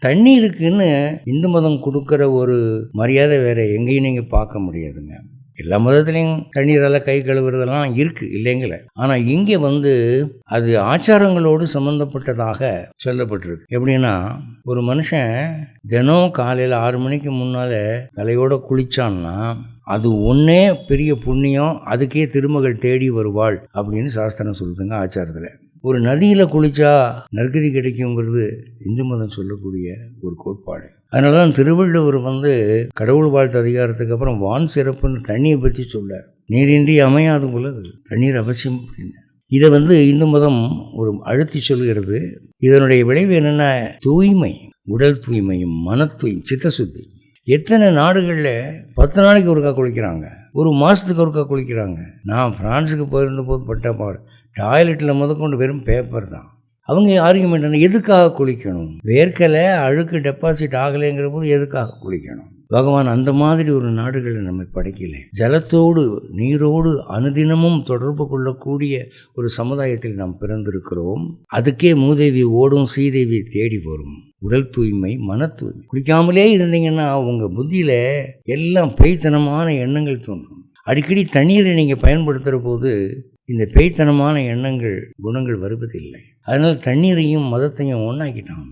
தண்ணீருக்குன்னு இந்து மதம் கொடுக்குற ஒரு மரியாதை வேறு எங்கேயும் நீங்கள் பார்க்க முடியாதுங்க. எல்லா மதத்துலேயும் தண்ணீரால் கை கழுவுறதெல்லாம் இருக்குது, இல்லைங்கள. ஆனால் இங்கே அது ஆச்சாரங்களோடு சம்மந்தப்பட்டதாக சொல்லப்பட்டிருக்கு. எப்படின்னா, ஒரு மனுஷன் தினம் காலையில் 6 மணிக்கு முன்னால் தலையோடு குளித்தான்னா அது ஒன்றே பெரிய புண்ணியம், அதுக்கே திருமகள் தேடி வருவாள் அப்படின்னு சாஸ்திரம் சொல்லுதுங்க ஆச்சாரத்தில். ஒரு நதியில் குளித்தா நற்கதி கிடைக்குங்கிறது இந்து மதம் சொல்லக்கூடிய ஒரு கோட்பாடு. அதனால தான் திருவள்ளுவர் கடவுள் வாழ்த்து அதிகாரத்துக்கு அப்புறம் வான் சிறப்புன்னு தண்ணியை பற்றி சொல்றார். நீரின்றி அமையாது உலகு, தண்ணீர் அவசியம் அப்படின்னு. இதை இந்து மதம் ஒரு அழுத்தி சொல்கிறது. இதனுடைய விளைவு என்னென்னா, தூய்மை, உடல் தூய்மையும் மன தூய்மை, சித்தசுத்தி. எத்தனை நாடுகளில் 10 நாளைக்கு ஒருக்கா குளிக்கிறாங்க, ஒரு மாதத்துக்கு ஒருக்கா குளிக்கிறாங்க. நான் ஃப்ரான்ஸுக்கு போயிருந்த போது பட்ட பாடு, டாய்லெட்டில் முதற்கொண்டு வெறும் பேப்பர் தான். அவங்க ஆர்கியூமெண்ட் என்ன, எதுக்காக குளிக்கணும்? வேர்க்கலை அழுக்கு டெபாசிட் ஆகலைங்கிற போது எதுக்காக குளிக்கணும்? பகவான் அந்த மாதிரி ஒரு நாடுகளை நம்ம படைக்கலை. ஜலத்தோடு நீரோடு அனுதினமும் தொடர்பு கொள்ளக்கூடிய ஒரு சமுதாயத்தில் நாம் பிறந்திருக்கிறோம். அதுக்கே மூதேவி ஓடும், ஸ்ரீதேவி தேடி வரும். உடல் தூய்மை, மன தூய்மை. குளிக்காமலே இருந்தீங்கன்னா உங்கள் புத்தியில் எல்லாம் பேய்த்தனமான எண்ணங்கள் தோன்றும். அடிக்கடி தண்ணீரை நீங்கள் பயன்படுத்துகிற போது இந்த பேய்த்தனமான எண்ணங்கள், குணங்கள் வருவதில்லை. அதனால் தண்ணீரையும் மதத்தையும் ஒன்றாக்கிட்டாங்க.